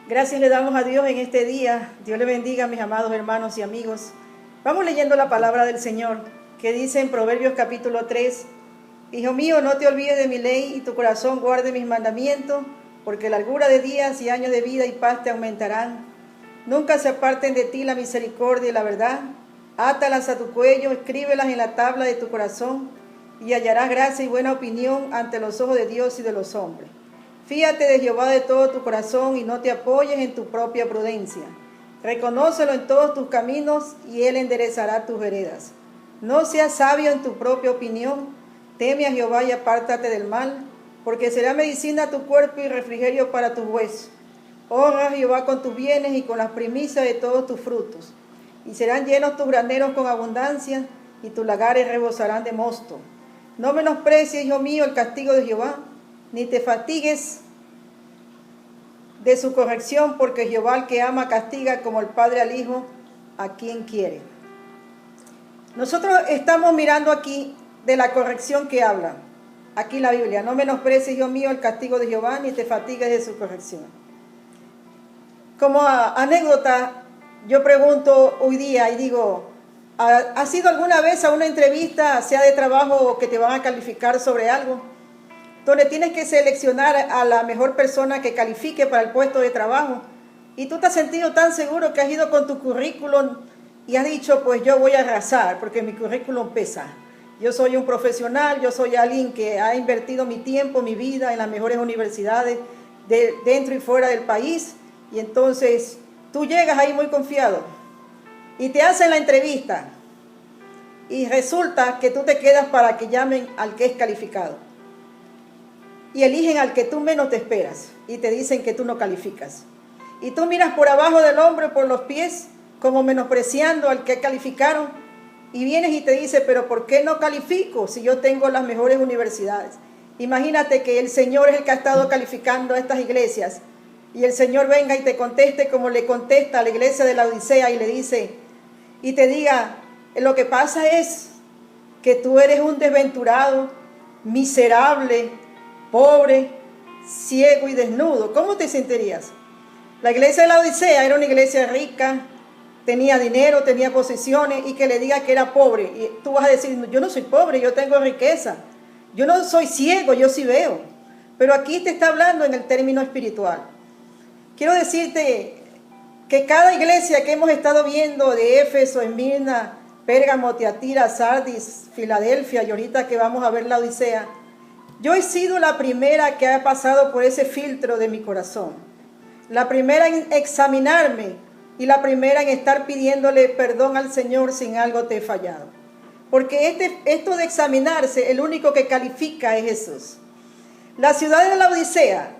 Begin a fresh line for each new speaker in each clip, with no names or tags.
Gracias le damos a Dios en este día. Dios le bendiga a mis amados hermanos y amigos. Vamos leyendo la palabra del Señor, que dice en Proverbios capítulo 3, Hijo mío, no te olvides de mi ley y tu corazón guarde mis mandamientos, porque largura de días y años de vida y paz te aumentarán. Nunca se aparten de ti la misericordia y la verdad. Átalas a tu cuello, escríbelas en la tabla de tu corazón, y hallarás gracia y buena opinión ante los ojos de Dios y de los hombres. Fíate de Jehová de todo tu corazón y no te apoyes en tu propia prudencia. Reconócelo en todos tus caminos y Él enderezará tus veredas. No seas sabio en tu propia opinión. Teme a Jehová y apártate del mal, porque será medicina a tu cuerpo y refrigerio para tus huesos. Honra a Jehová con tus bienes y con las primicias de todos tus frutos. Y serán llenos tus graneros con abundancia y tus lagares rebosarán de mosto. No menosprecies, hijo mío, el castigo de Jehová, ni te fatigues de su corrección, porque Jehová al que ama castiga como el padre al hijo, a quien quiere. Nosotros estamos mirando aquí de la corrección que habla. Aquí la Biblia, no menosprecies, hijo mío, el castigo de Jehová, ni te fatigues de su corrección. Como anécdota, yo pregunto hoy día y digo, ¿has ido alguna vez a una entrevista, sea de trabajo o que te van a calificar sobre algo, donde tienes que seleccionar a la mejor persona que califique para el puesto de trabajo? Y tú te has sentido tan seguro que has ido con tu currículum y has dicho, pues yo voy a arrasar porque mi currículum pesa. Yo soy un profesional, yo soy alguien que ha invertido mi tiempo, mi vida en las mejores universidades dentro y fuera del país. Y entonces tú llegas ahí muy confiado y te hacen la entrevista y resulta que tú te quedas para que llamen al que es calificado. Y eligen al que tú menos te esperas y te dicen que tú no calificas. Y tú miras por abajo del hombro, por los pies, como menospreciando al que calificaron. Y vienes y te dice, pero ¿por qué no califico si yo tengo las mejores universidades? Imagínate que el Señor es el que ha estado calificando a estas iglesias. Y el Señor venga y te conteste como le contesta a la iglesia de la Odisea y le dice, y te diga, lo que pasa es que tú eres un desventurado, miserable, pobre, ciego y desnudo. ¿Cómo te sentirías? La iglesia de la Odisea era una iglesia rica, tenía dinero, tenía posesiones, y que le diga que era pobre. Y tú vas a decir, yo no soy pobre, yo tengo riqueza. Yo no soy ciego, yo sí veo. Pero aquí te está hablando en el término espiritual. Quiero decirte que cada iglesia que hemos estado viendo de Éfeso, Esmirna, Pérgamo, Tiatira, Sardis, Filadelfia y ahorita que vamos a ver la Odisea, yo he sido la primera que ha pasado por ese filtro de mi corazón. La primera en examinarme y la primera en estar pidiéndole perdón al Señor si en algo te he fallado. Porque esto de examinarse, el único que califica es Jesús. La ciudad de la Odisea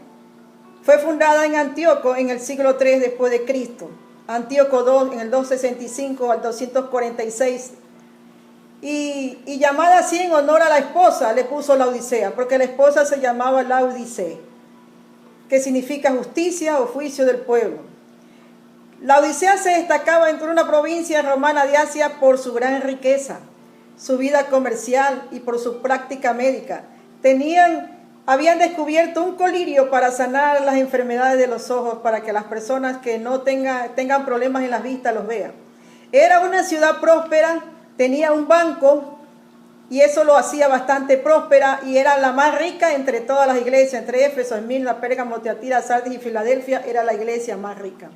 fue fundada en Antíoco en el siglo III después de Cristo. Antíoco II en el 265 al 246. Y llamada así en honor a la esposa, le puso la Odisea, porque la esposa se llamaba Laodicea, que significa justicia o juicio del pueblo. La Odisea se destacaba entre una provincia romana de Asia por su gran riqueza, su vida comercial y por su práctica médica. Habían descubierto un colirio para sanar las enfermedades de los ojos, para que las personas que no tengan problemas en las vistas los vean. Era una ciudad próspera, tenía un banco y eso lo hacía bastante próspera y era la más rica entre todas las iglesias, entre Éfeso, Esmirna, Pérgamo, Tiatira, Sardis y Filadelfia, era la iglesia más rica.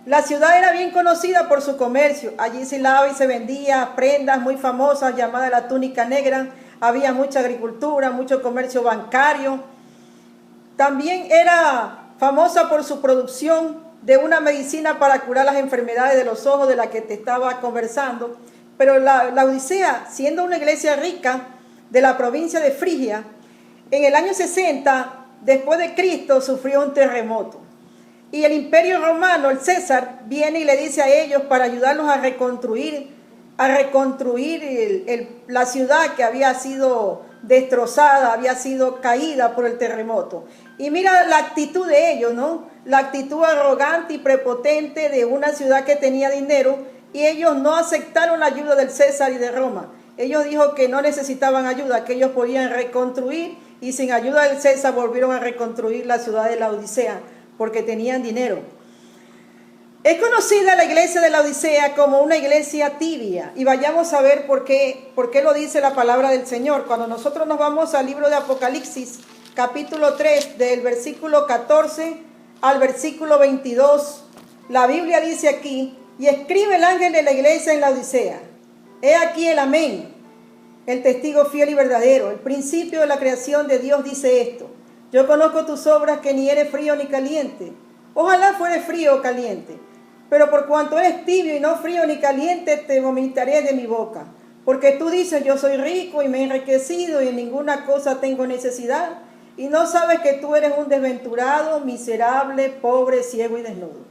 La ciudad era bien conocida por su comercio. Allí se hilaba y se vendía prendas muy famosas llamadas la túnica negra. Había mucha agricultura, mucho comercio bancario. También era famosa por su producción de una medicina para curar las enfermedades de los ojos de la que te estaba conversando. Pero la Odisea, siendo una iglesia rica de la provincia de Frigia, en el año 60 después de Cristo sufrió un terremoto. Y el imperio romano, el César, viene y le dice a ellos para ayudarlos a reconstruir la ciudad que había sido destrozada, había sido caída por el terremoto. Y mira la actitud de ellos, ¿no? La actitud arrogante y prepotente de una ciudad que tenía dinero, y ellos no aceptaron la ayuda del César y de Roma. Ellos dijo que no necesitaban ayuda, que ellos podían reconstruir, y sin ayuda del César volvieron a reconstruir la ciudad de la Odisea, porque tenían dinero. Es conocida la iglesia de la Odisea como una iglesia tibia, y vayamos a ver por qué lo dice la palabra del Señor. Cuando nosotros nos vamos al libro de Apocalipsis, capítulo 3, del versículo 14 al versículo 22, la Biblia dice aquí: y escribe el ángel de la iglesia en la Odisea, he aquí el amén, el testigo fiel y verdadero, el principio de la creación de Dios dice esto: yo conozco tus obras, que ni eres frío ni caliente. Ojalá fueres frío o caliente. Pero por cuanto eres tibio y no frío ni caliente, te vomitaré de mi boca. Porque tú dices: yo soy rico y me he enriquecido y en ninguna cosa tengo necesidad. Y no sabes que tú eres un desventurado, miserable, pobre, ciego y desnudo.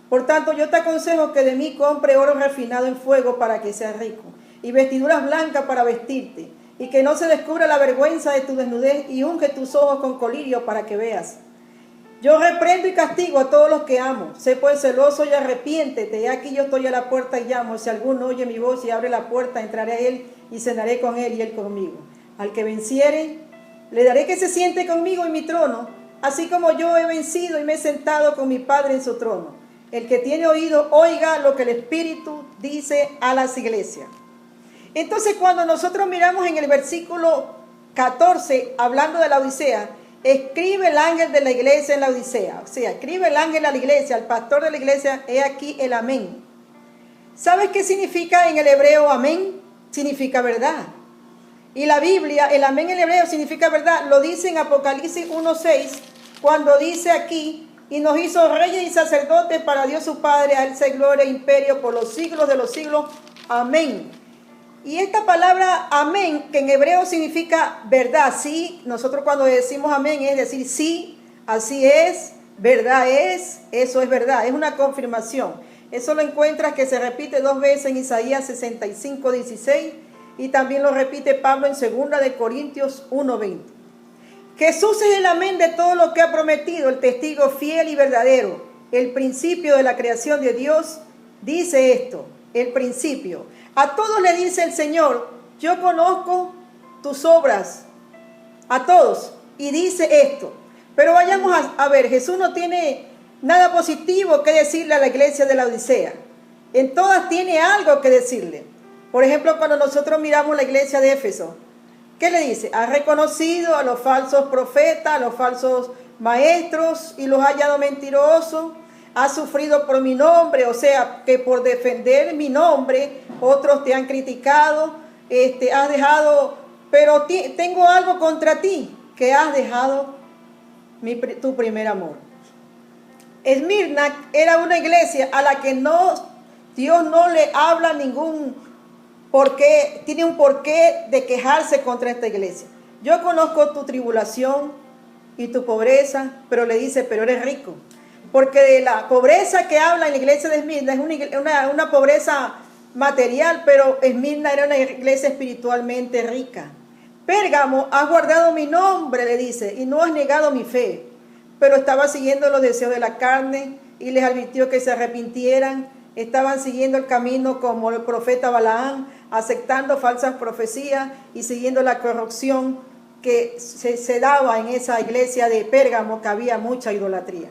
Por tanto, yo te aconsejo que de mí compre oro refinado en fuego para que seas rico, y vestiduras blancas para vestirte, y que no se descubra la vergüenza de tu desnudez, y unge tus ojos con colirio para que veas. Yo reprendo y castigo a todos los que amo. Sé pues celoso y arrepiéntete. Y aquí yo estoy a la puerta y llamo. Si alguno oye mi voz y abre la puerta, entraré a él y cenaré con él y él conmigo. Al que venciere, le daré que se siente conmigo en mi trono, así como yo he vencido y me he sentado con mi Padre en su trono. El que tiene oído, oiga lo que el Espíritu dice a las iglesias. Entonces, cuando nosotros miramos en el versículo 14, hablando de la Odisea, escribe el ángel de la iglesia en la Odisea. O sea, escribe el ángel a la iglesia, al pastor de la iglesia, he aquí el amén. ¿Sabes qué significa en el hebreo amén? Significa verdad. Y la Biblia, el amén en hebreo significa verdad. Lo dice en Apocalipsis 1:6, cuando dice aquí: y nos hizo reyes y sacerdotes para Dios su Padre, a él sea gloria e imperio por los siglos de los siglos. Amén. Y esta palabra amén, que en hebreo significa verdad, sí, nosotros cuando decimos amén es decir sí, así es, verdad es, eso es verdad, es una confirmación. Eso lo encuentras que se repite 2 veces en Isaías 65:16 y también lo repite Pablo en 2 de Corintios 1:20. Jesús es el amén de todo lo que ha prometido, el testigo fiel y verdadero, el principio de la creación de Dios. Dice esto, el principio. A todos le dice el Señor: yo conozco tus obras, a todos, y dice esto. Pero vayamos a ver, Jesús no tiene nada positivo que decirle a la iglesia de la Odisea. En todas tiene algo que decirle. Por ejemplo, cuando nosotros miramos la iglesia de Éfeso, ¿qué le dice? Ha reconocido a los falsos profetas, a los falsos maestros, y los ha hallado mentirosos. Ha sufrido por mi nombre, o sea, que por defender mi nombre, otros te han criticado, has dejado, pero tengo algo contra ti, que has dejado tu primer amor. Esmirna era una iglesia a la que Dios no le habla ningún porqué, tiene un porqué de quejarse contra esta iglesia. Yo conozco tu tribulación y tu pobreza, pero le dice: pero eres rico. Porque de la pobreza que habla en la iglesia de Esmirna es una pobreza material, pero Esmirna era una iglesia espiritualmente rica. Pérgamo, has guardado mi nombre, le dice, y no has negado mi fe. Pero estaba siguiendo los deseos de la carne y les advirtió que se arrepintieran. Estaban siguiendo el camino como el profeta Balaam, aceptando falsas profecías y siguiendo la corrupción que se daba en esa iglesia de Pérgamo, que había mucha idolatría.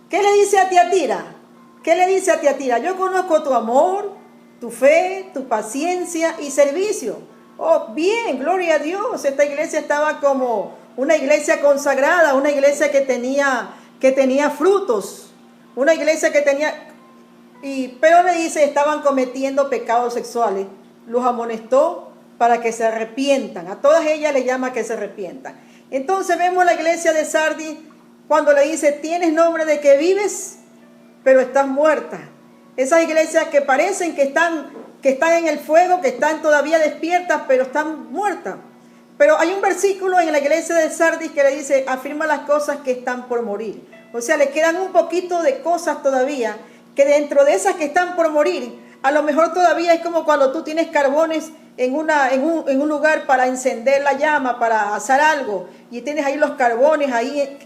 ¿Qué le dice a Tiatira? ¿Qué le dice a Tiatira? Yo conozco tu amor, tu fe, tu paciencia y servicio. Oh, bien, gloria a Dios. Esta iglesia estaba como una iglesia consagrada, una iglesia que tenía frutos, una iglesia que tenía... pero le dice, estaban cometiendo pecados sexuales. Los amonestó para que se arrepientan. A todas ellas le llama que se arrepientan. Entonces vemos la iglesia de Sardis cuando le dice: tienes nombre de que vives, pero estás muerta. Esas iglesias que parecen que están en el fuego, que están todavía despiertas, pero están muertas. Pero hay un versículo en la iglesia de Sardis que le dice: afirma las cosas que están por morir. O sea, le quedan un poquito de cosas todavía, que dentro de esas que están por morir, a lo mejor todavía es como cuando tú tienes carbones en un lugar para encender la llama, para asar algo, y tienes ahí los carbones ahí,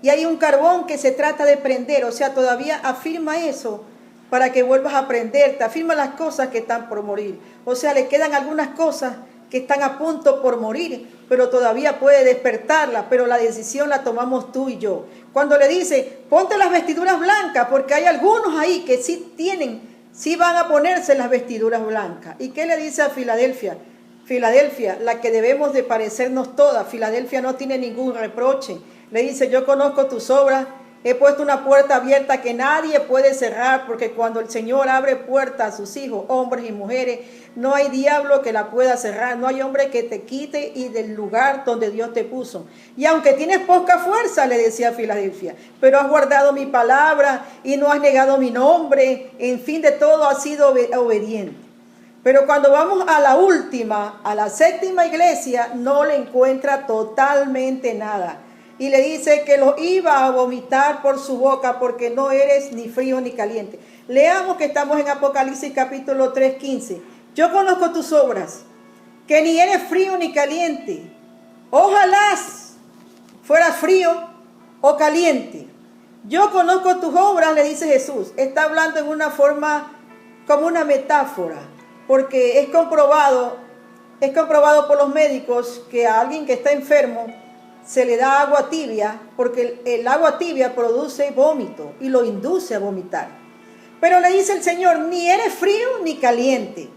y hay un carbón que se trata de prender. O sea, todavía afirma eso para que vuelvas a prender, te afirma las cosas que están por morir. O sea, le quedan algunas cosas que están a punto por morir, pero todavía puede despertarla, pero la decisión la tomamos tú y yo. Cuando le dice, ponte las vestiduras blancas, porque hay algunos ahí que sí van a ponerse las vestiduras blancas. ¿Y qué le dice a Filadelfia? Filadelfia, la que debemos de parecernos todas. Filadelfia no tiene ningún reproche. Le dice, yo conozco tus obras, he puesto una puerta abierta que nadie puede cerrar, porque cuando el Señor abre puertas a sus hijos, hombres y mujeres, no hay diablo que la pueda cerrar, no hay hombre que te quite y del lugar donde Dios te puso. Y aunque tienes poca fuerza, le decía a Filadelfia, pero has guardado mi palabra y no has negado mi nombre, en fin de todo has sido obediente. Pero cuando vamos a la última, a la séptima iglesia, no le encuentra totalmente nada. Y le dice que lo iba a vomitar por su boca porque no eres ni frío ni caliente. Leamos que estamos en Apocalipsis capítulo 3, 15. Yo conozco tus obras, que ni eres frío ni caliente. Ojalá fueras frío o caliente. Yo conozco tus obras, le dice Jesús. Está hablando en una forma como una metáfora, porque es comprobado por los médicos que a alguien que está enfermo se le da agua tibia, porque el agua tibia produce vómito y lo induce a vomitar. Pero le dice el Señor, ni eres frío ni caliente,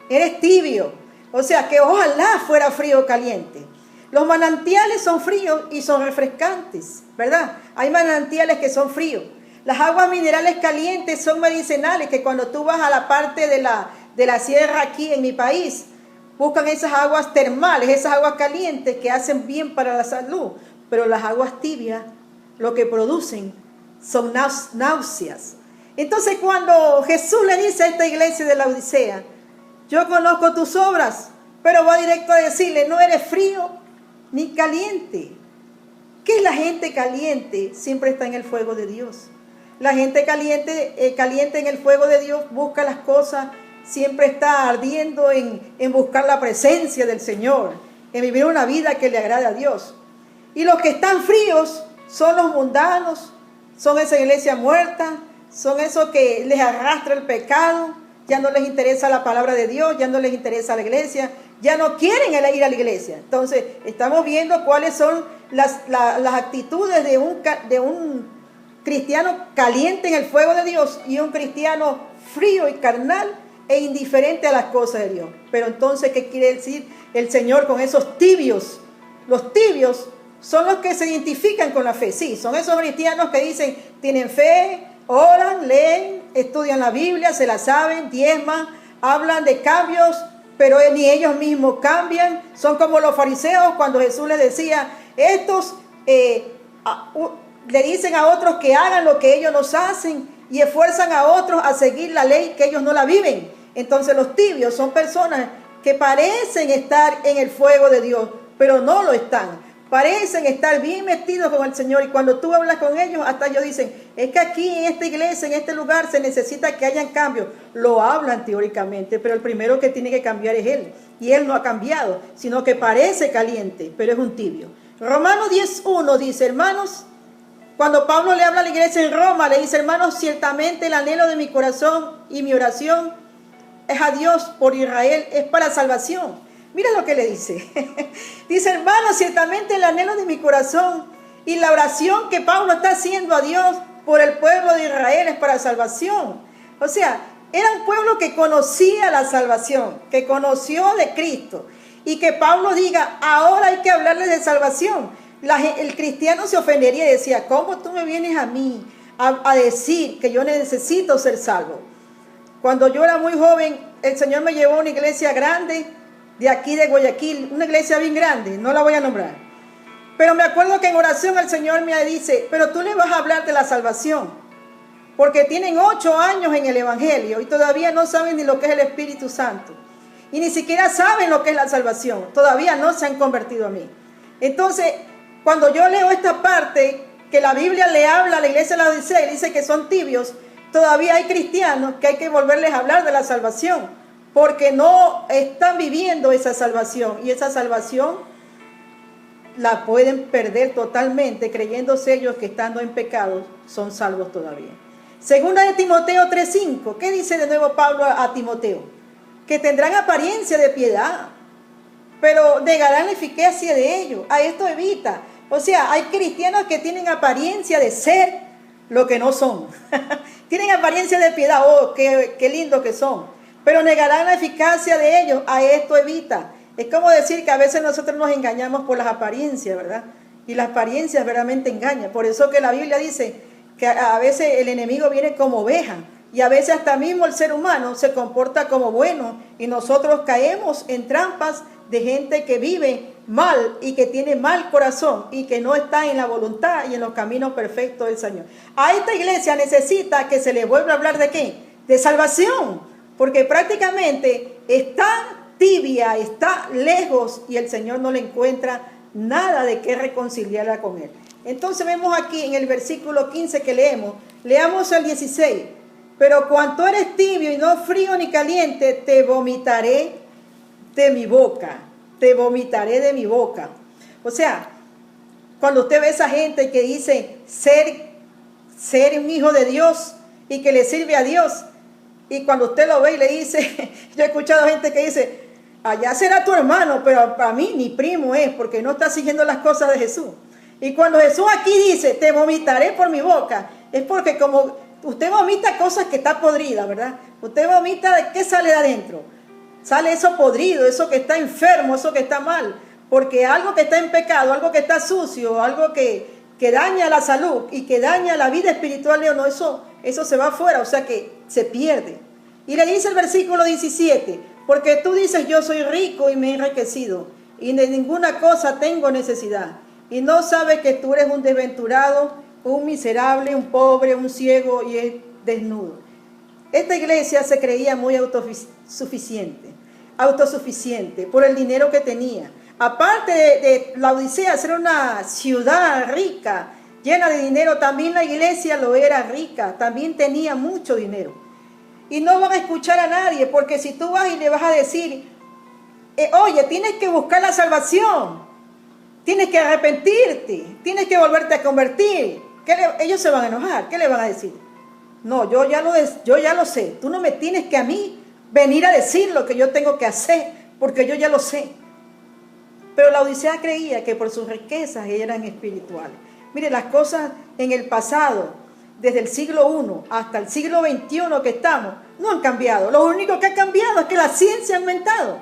eres tibio. O sea que ojalá fuera frío o caliente. Los manantiales son fríos y son refrescantes, ¿verdad? Hay manantiales que son fríos. Las aguas minerales calientes son medicinales, que cuando tú vas a la parte de la sierra aquí en mi país, buscan esas aguas termales, esas aguas calientes que hacen bien para la salud. Pero las aguas tibias lo que producen son náuseas. Entonces cuando Jesús le dice a esta iglesia de la Odisea, yo conozco tus obras, pero va directo a decirle, no eres frío ni caliente. ¿Qué es la gente caliente? Siempre está en el fuego de Dios. La gente caliente en el fuego de Dios busca las cosas, siempre está ardiendo en buscar la presencia del Señor, en vivir una vida que le agrade a Dios. Y los que están fríos son los mundanos, son esa iglesia muerta, son esos que les arrastra el pecado, ya no les interesa la palabra de Dios, ya no les interesa la iglesia, ya no quieren ir a la iglesia. Entonces, estamos viendo cuáles son las actitudes de un cristiano caliente en el fuego de Dios y un cristiano frío y carnal e indiferente a las cosas de Dios. Pero entonces, ¿qué quiere decir el Señor con esos tibios? Los tibios son los que se identifican con la fe. Sí, son esos cristianos que dicen, tienen fe, oran, leen, estudian la Biblia, se la saben, diezman, hablan de cambios, pero ni ellos mismos cambian. Son como los fariseos cuando Jesús les decía, estos le dicen a otros que hagan lo que ellos no hacen y esfuerzan a otros a seguir la ley que ellos no la viven. Entonces los tibios son personas que parecen estar en el fuego de Dios, pero no lo están. Parecen estar bien metidos con el Señor, y cuando tú hablas con ellos, hasta ellos dicen, es que aquí en esta iglesia, en este lugar, se necesita que hayan cambios. Lo hablan teóricamente, pero el primero que tiene que cambiar es Él. Y Él no ha cambiado, sino que parece caliente, pero es un tibio. Romanos 10:1 dice, hermanos, cuando Pablo le habla a la iglesia en Roma, le dice, hermanos, ciertamente el anhelo de mi corazón y mi oración es a Dios por Israel, es para salvación. Mira lo que le dice. Dice, hermanos, ciertamente el anhelo de mi corazón y la oración que Pablo está haciendo a Dios por el pueblo de Israel es para salvación. O sea, era un pueblo que conocía la salvación, que conoció de Cristo. Y que Pablo diga, ahora hay que hablarles de salvación. El cristiano se ofendería y decía, ¿cómo tú me vienes a mí a decir que yo necesito ser salvo? Cuando yo era muy joven, el Señor me llevó a una iglesia grande de aquí de Guayaquil, una iglesia bien grande, no la voy a nombrar. Pero me acuerdo que en oración el Señor me dice, pero tú le vas a hablar de la salvación, porque tienen 8 años en el Evangelio y todavía no saben ni lo que es el Espíritu Santo. Y ni siquiera saben lo que es la salvación, todavía no se han convertido a mí. Entonces, cuando yo leo esta parte, que la Biblia le habla a la iglesia de la Odisea y dice que son tibios, todavía hay cristianos que hay que volverles a hablar de la salvación, porque no están viviendo esa salvación, y esa salvación la pueden perder totalmente creyéndose ellos que estando en pecado son salvos todavía. Segunda de Timoteo 3:5, ¿qué dice de nuevo Pablo a Timoteo? Que tendrán apariencia de piedad, pero negarán la eficacia de ello. A esto evita. O sea, hay cristianos que tienen apariencia de ser lo que no son. Tienen apariencia de piedad. Oh, qué lindo que son. Pero negarán la eficacia de ellos. A esto evita. Es como decir que a veces nosotros nos engañamos por las apariencias, ¿verdad? Y las apariencias verdaderamente engañan. Por eso que la Biblia dice que a veces el enemigo viene como oveja. Y a veces hasta mismo el ser humano se comporta como bueno. Y nosotros caemos en trampas de gente que vive mal y que tiene mal corazón y que no está en la voluntad y en los caminos perfectos del Señor. A esta iglesia necesita que se le vuelva a hablar ¿de qué? De salvación, porque prácticamente está tibia, está lejos y el Señor no le encuentra nada de qué reconciliarla con Él. Entonces vemos aquí en el versículo 15 que leamos el 16. Pero cuanto eres tibio y no frío ni caliente, te vomitaré de mi boca. Te vomitaré de mi boca. O sea, cuando usted ve a esa gente que dice ser un hijo de Dios y que le sirve a Dios, y cuando usted lo ve y le dice, yo he escuchado gente que dice, allá será tu hermano, pero para mí ni primo es, porque no está siguiendo las cosas de Jesús. Y cuando Jesús aquí dice, te vomitaré por mi boca, es porque como usted vomita cosas que está podrida, ¿verdad? Usted vomita de qué sale de adentro. Sale eso podrido, eso que está enfermo, eso que está mal. Porque algo que está en pecado, algo que está sucio, algo que daña la salud y que daña la vida espiritual, no, eso se va afuera, o sea que se pierde. Y le dice el versículo 17, porque tú dices yo soy rico y me he enriquecido y de ninguna cosa tengo necesidad. Y no sabes que tú eres un desventurado, un miserable, un pobre, un ciego y desnudo. Esta iglesia se creía muy autosuficiente por el dinero que tenía. Aparte de Laodicea ser una ciudad rica, llena de dinero, también la iglesia lo era rica, también tenía mucho dinero. Y no van a escuchar a nadie, porque si tú vas y le vas a decir, oye, tienes que buscar la salvación, tienes que arrepentirte, tienes que volverte a convertir, ellos se van a enojar. ¿Qué le van a decir? No, yo ya lo sé. Tú no me tienes que a mí venir a decir lo que yo tengo que hacer, porque yo ya lo sé. Pero la Odisea creía que por sus riquezas eran espirituales. Mire, las cosas en el pasado, desde el siglo I hasta el siglo XXI que estamos, no han cambiado. Lo único que ha cambiado es que la ciencia ha aumentado.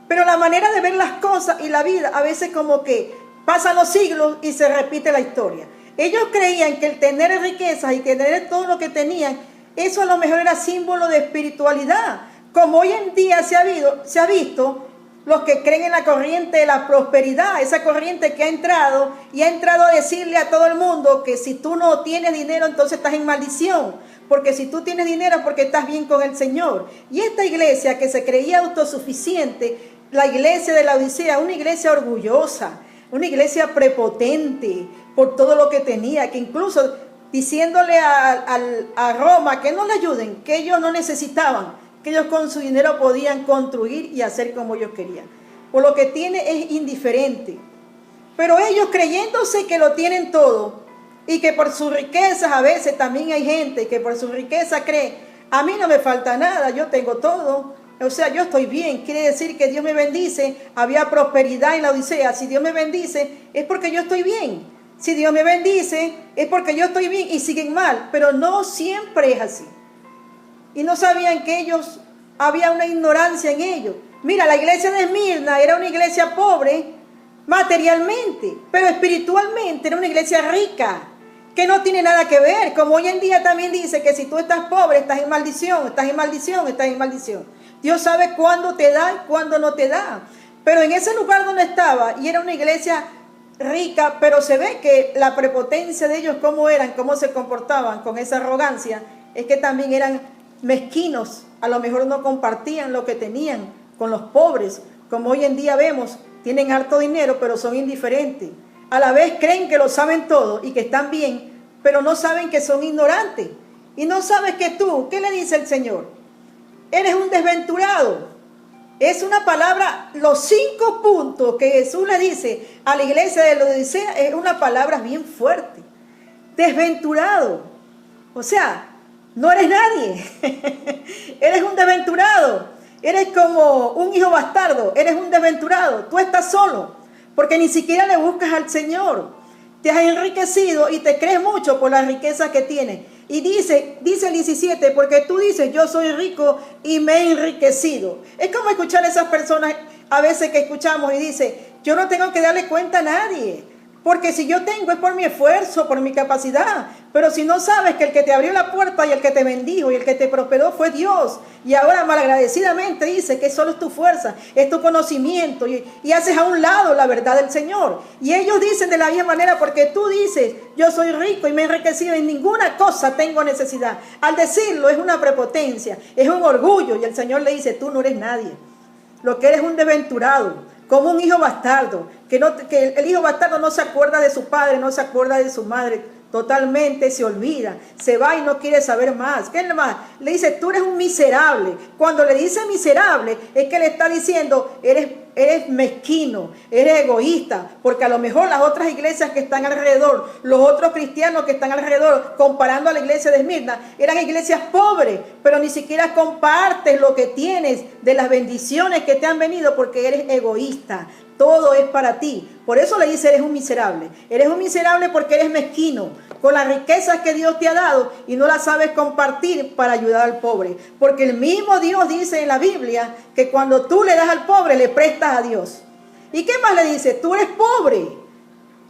Pero la manera de ver las cosas y la vida, a veces como que pasan los siglos y se repite la historia. Ellos creían que el tener riquezas y tener todo lo que tenían, eso a lo mejor era símbolo de espiritualidad. Como hoy en día se ha visto los que creen en la corriente de la prosperidad, esa corriente que ha entrado a decirle a todo el mundo que si tú no tienes dinero, entonces estás en maldición. Porque si tú tienes dinero, porque estás bien con el Señor. Y esta iglesia que se creía autosuficiente, la iglesia de la Odisea, una iglesia orgullosa, una iglesia prepotente por todo lo que tenía, que incluso diciéndole a Roma que no le ayuden, que ellos no necesitaban, que ellos con su dinero podían construir y hacer como ellos querían. Por lo que tiene es indiferente. Pero ellos creyéndose que lo tienen todo y que por sus riquezas, a veces también hay gente que por su riqueza cree, a mí no me falta nada, yo tengo todo. O sea, yo estoy bien, quiere decir que Dios me bendice. Había prosperidad en la Odisea. Si Dios me bendice, es porque yo estoy bien. Si Dios me bendice, es porque yo estoy bien y siguen mal. Pero no siempre es así. Y no sabían que ellos, había una ignorancia en ellos. Mira, la iglesia de Esmirna era una iglesia pobre materialmente, pero espiritualmente era una iglesia rica, que no tiene nada que ver. Como hoy en día también dice que si tú estás pobre, estás en maldición, estás en maldición, estás en maldición. Dios sabe cuándo te da y cuándo no te da. Pero en ese lugar donde estaba, y era una iglesia rica, pero se ve que la prepotencia de ellos, cómo eran, cómo se comportaban con esa arrogancia, es que también eran mezquinos. A lo mejor no compartían lo que tenían con los pobres. Como hoy en día vemos, tienen harto dinero, pero son indiferentes. A la vez creen que lo saben todo y que están bien, pero no saben que son ignorantes. Y no sabes que tú, ¿qué le dice el Señor? Eres un desventurado. Es una palabra, los 5 puntos que Jesús le dice a la iglesia de la Odisea, es una palabra bien fuerte. Desventurado. O sea, no eres nadie. Eres un desventurado. Eres como un hijo bastardo, eres un desventurado, tú estás solo, porque ni siquiera le buscas al Señor. Te has enriquecido y te crees mucho por la riqueza que tienes. Y dice el 17, porque tú dices, yo soy rico y me he enriquecido. Es como escuchar a esas personas a veces que escuchamos y dice, yo no tengo que darle cuenta a nadie. Porque si yo tengo es por mi esfuerzo, por mi capacidad. Pero si no sabes que el que te abrió la puerta y el que te bendijo y el que te prosperó fue Dios. Y ahora malagradecidamente dice que solo es tu fuerza, es tu conocimiento. Y haces a un lado la verdad del Señor. Y ellos dicen de la misma manera, porque tú dices, yo soy rico y me he enriquecido, en ninguna cosa tengo necesidad. Al decirlo es una prepotencia, es un orgullo. Y el Señor le dice, tú no eres nadie. Lo que eres un desventurado. Como un hijo bastardo, que el hijo bastardo no se acuerda de su padre, no se acuerda de su madre, totalmente se olvida, se va y no quiere saber más. ¿Qué más? Le dice, tú eres un miserable. Cuando le dice miserable, es que le está diciendo, eres mezquino, eres egoísta, porque a lo mejor las otras iglesias que están alrededor, los otros cristianos que están alrededor, comparando a la iglesia de Esmirna, eran iglesias pobres, pero ni siquiera compartes lo que tienes de las bendiciones que te han venido porque eres egoísta. Todo es para ti. Por eso le dice, eres un miserable. Eres un miserable porque eres mezquino con las riquezas que Dios te ha dado y no las sabes compartir para ayudar al pobre. Porque el mismo Dios dice en la Biblia que cuando tú le das al pobre, le prestas a Dios. ¿Y qué más le dice? Tú eres pobre.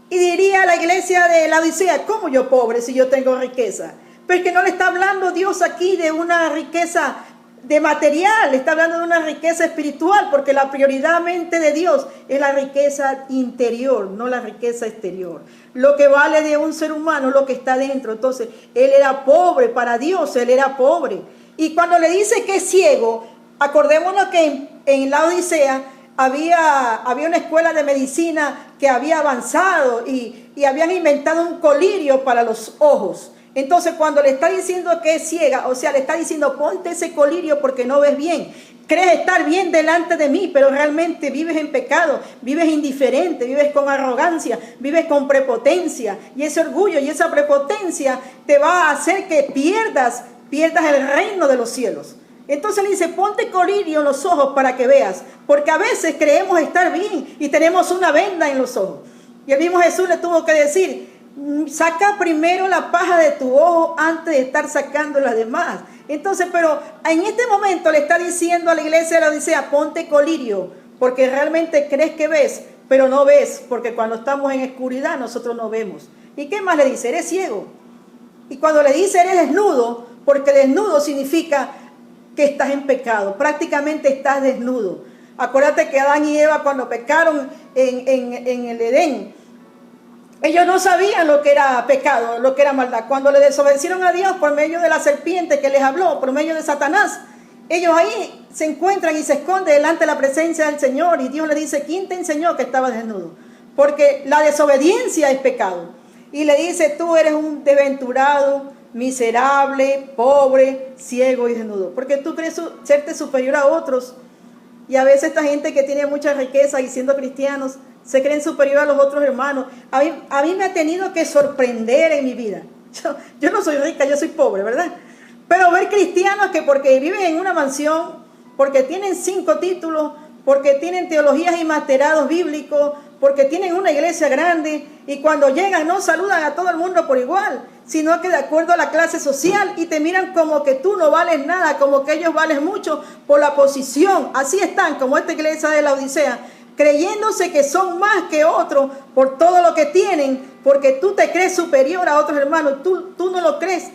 Y diría la iglesia de Laodicea, ¿cómo yo pobre si yo tengo riqueza? Pero es que no le está hablando Dios aquí de una riqueza de material, está hablando de una riqueza espiritual, porque la prioridad mente de Dios es la riqueza interior, no la riqueza exterior. Lo que vale de un ser humano es lo que está dentro. Entonces, él era pobre, para Dios él era pobre. Y cuando le dice que es ciego, acordémonos que en la Odisea había una escuela de medicina que había avanzado y habían inventado un colirio para los ojos. Entonces cuando le está diciendo que es ciega, o sea, le está diciendo ponte ese colirio porque no ves bien. Crees estar bien delante de mí, pero realmente vives en pecado, vives indiferente, vives con arrogancia, vives con prepotencia. Y ese orgullo y esa prepotencia te va a hacer que pierdas el reino de los cielos. Entonces le dice, ponte colirio en los ojos para que veas, porque a veces creemos estar bien y tenemos una venda en los ojos. Y el mismo Jesús le tuvo que decir, saca primero la paja de tu ojo antes de estar sacando las demás. Entonces, pero en este momento le está diciendo a la iglesia de la Odisea, ponte colirio, porque realmente crees que ves, pero no ves, porque cuando estamos en oscuridad nosotros no vemos. ¿Y qué más le dice? Eres ciego. Y cuando le dice eres desnudo, porque desnudo significa que estás en pecado, prácticamente estás desnudo. Acuérdate que Adán y Eva cuando pecaron en el Edén, ellos no sabían lo que era pecado, lo que era maldad. Cuando le desobedecieron a Dios por medio de la serpiente que les habló, por medio de Satanás, ellos ahí se encuentran y se esconden delante de la presencia del Señor. Y Dios le dice, ¿quién te enseñó que estabas desnudo? Porque la desobediencia es pecado. Y le dice, tú eres un desventurado, miserable, pobre, ciego y desnudo. Porque tú crees serte superior a otros. Y a veces esta gente que tiene mucha riqueza y siendo cristianos, se creen superior a los otros hermanos. A mí me ha tenido que sorprender en mi vida. Yo no soy rica, yo soy pobre, ¿verdad? Pero ver cristianos que porque viven en una mansión, porque tienen 5 títulos, porque tienen teologías y masterados bíblicos, porque tienen una iglesia grande y cuando llegan no saludan a todo el mundo por igual, sino que de acuerdo a la clase social y te miran como que tú no vales nada, como que ellos valen mucho por la posición. Así están, como esta iglesia de la Odisea, creyéndose que son más que otros por todo lo que tienen, porque tú te crees superior a otros hermanos, tú no lo crees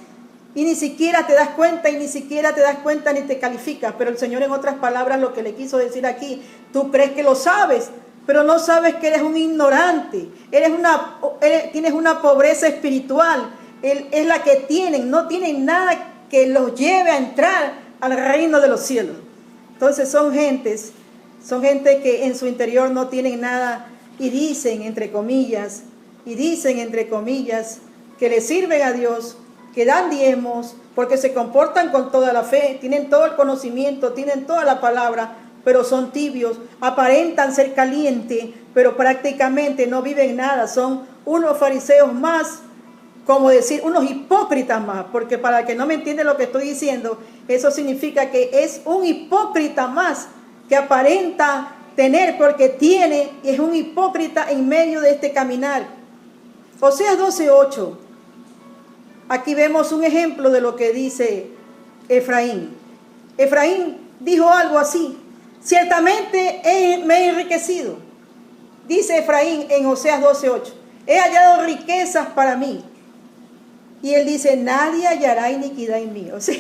y ni siquiera te das cuenta ni te calificas. Pero el Señor en otras palabras lo que le quiso decir aquí, tú crees que lo sabes, pero no sabes que eres un ignorante, tienes una pobreza espiritual, es la que tienen, no tienen nada que los lleve a entrar al reino de los cielos. Entonces son gente que en su interior no tienen nada y dicen entre comillas, que le sirven a Dios, que dan diezmos, porque se comportan con toda la fe, tienen todo el conocimiento, tienen toda la palabra, pero son tibios, aparentan ser calientes, pero prácticamente no viven nada, son unos fariseos más como decir unos hipócritas más, porque para el que no me entiende lo que estoy diciendo, eso significa que es un hipócrita más que aparenta tener porque tiene, y es un hipócrita en medio de este caminar. Oseas 12:8. Aquí vemos un ejemplo de lo que dice Efraín. Efraín dijo algo así: ciertamente me he enriquecido. Dice Efraín en Oseas 12:8, he hallado riquezas para mí. Y él dice, nadie hallará iniquidad en mí. O sea,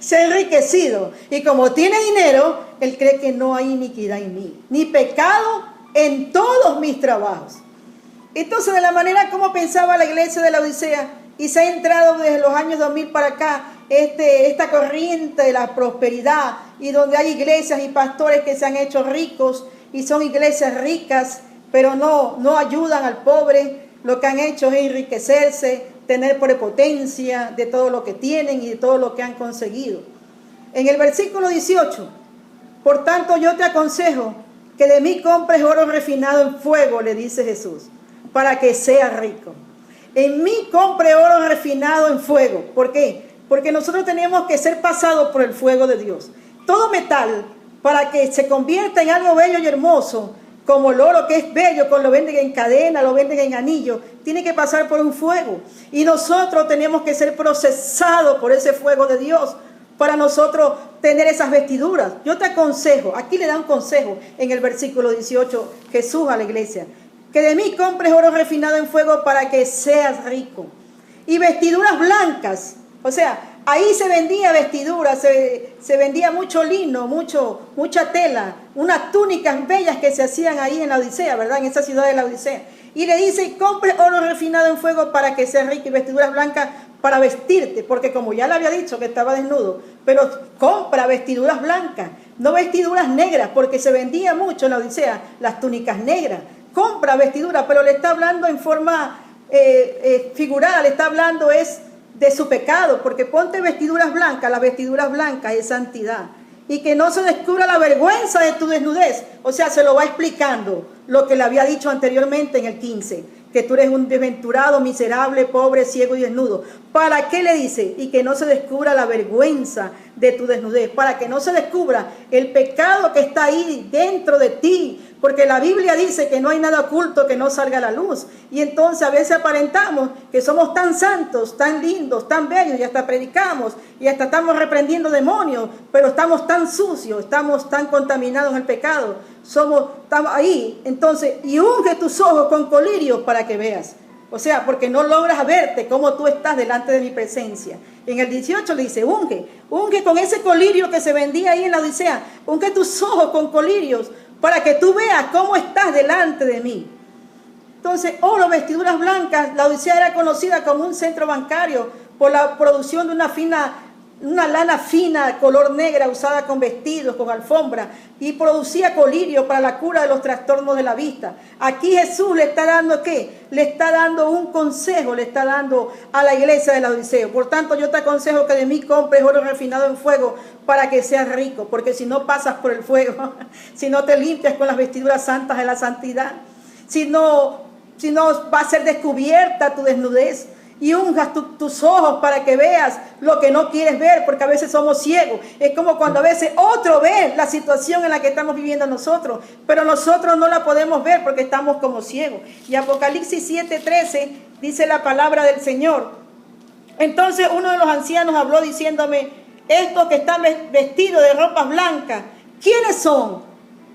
se ha enriquecido. Y como tiene dinero, él cree que no hay iniquidad en mí, ni pecado en todos mis trabajos. Entonces, de la manera como pensaba la iglesia de la Odisea, y se ha entrado desde los años 2000 para acá, esta corriente de la prosperidad, y donde hay iglesias y pastores que se han hecho ricos, y son iglesias ricas, pero no ayudan al pobre. Lo que han hecho es enriquecerse, tener prepotencia de todo lo que tienen y de todo lo que han conseguido. En el versículo 18, por tanto yo te aconsejo que de mí compres oro refinado en fuego, le dice Jesús, para que seas rico. En mí compre oro refinado en fuego. ¿Por qué? Porque nosotros tenemos que ser pasados por el fuego de Dios. Todo metal, para que se convierta en algo bello y hermoso, como el oro que es bello, cuando lo venden en cadena, lo venden en anillo, tiene que pasar por un fuego. Y nosotros tenemos que ser procesados por ese fuego de Dios para nosotros tener esas vestiduras. Yo te aconsejo, aquí le da un consejo en el versículo 18, Jesús a la iglesia, que de mí compres oro refinado en fuego para que seas rico. Y vestiduras blancas, o sea, ahí se vendía vestiduras, se vendía mucho lino, mucha tela, unas túnicas bellas que se hacían ahí en la Odisea, ¿verdad? En esa ciudad de la Odisea. Y le dice, compre oro refinado en fuego para que seas rico y vestiduras blancas para vestirte, porque como ya le había dicho que estaba desnudo, pero compra vestiduras blancas, no vestiduras negras, porque se vendía mucho en la Odisea las túnicas negras. Compra vestiduras, pero le está hablando en forma figurada, le está hablando es de su pecado, porque ponte vestiduras blancas, las vestiduras blancas es santidad, y que no se descubra la vergüenza de tu desnudez. O sea, se lo va explicando lo que le había dicho anteriormente en el 15, que tú eres un desventurado, miserable, pobre, ciego y desnudo. ¿Para qué le dice? Y que no se descubra la vergüenza de tu desnudez, para que no se descubra el pecado que está ahí dentro de ti, porque la Biblia dice que no hay nada oculto que no salga a la luz. Y entonces a veces aparentamos que somos tan santos, tan lindos, tan bellos, y hasta predicamos, y hasta estamos reprendiendo demonios, pero estamos tan sucios, estamos tan contaminados en el pecado, estamos ahí. Entonces, y unge tus ojos con colirio para que veas. O sea, porque no logras verte como tú estás delante de mi presencia. En el 18 le dice, unge con ese colirio que se vendía ahí en la Odisea, unge tus ojos con colirios, para que tú veas cómo estás delante de mí. Entonces, oro, vestiduras blancas. La Odisea era conocida como un centro bancario por la producción de una lana fina, color negra, usada con vestidos, con alfombra, y producía colirio para la cura de los trastornos de la vista. Aquí Jesús le está dando, ¿qué? Le está dando un consejo, le está dando a la iglesia de la Odisea. Por tanto, yo te aconsejo que de mí compres oro refinado en fuego para que seas rico, porque si no pasas por el fuego, si no te limpias con las vestiduras santas de la santidad, si no va a ser descubierta tu desnudez, y unjas tus ojos para que veas lo que no quieres ver, porque a veces somos ciegos. Es como cuando a veces otro ve la situación en la que estamos viviendo nosotros, pero nosotros no la podemos ver porque estamos como ciegos. Y Apocalipsis 7:13 dice la palabra del Señor. Entonces uno de los ancianos habló diciéndome, estos que están vestidos de ropas blancas, ¿quiénes son?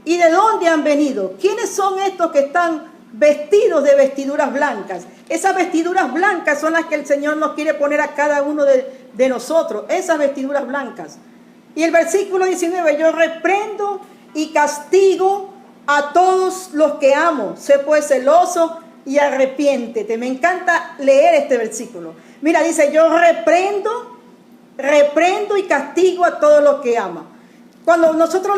¿Y de dónde han venido? ¿Quiénes son estos que están vestidos de vestiduras blancas? Esas vestiduras blancas son las que el Señor nos quiere poner a cada uno de nosotros, esas vestiduras blancas. Y el versículo 19, yo reprendo y castigo a todos los que amo, sé pues celoso y arrepiéntete. Me encanta leer este versículo. Mira, dice, yo reprendo y castigo a todos los que ama. Cuando nosotros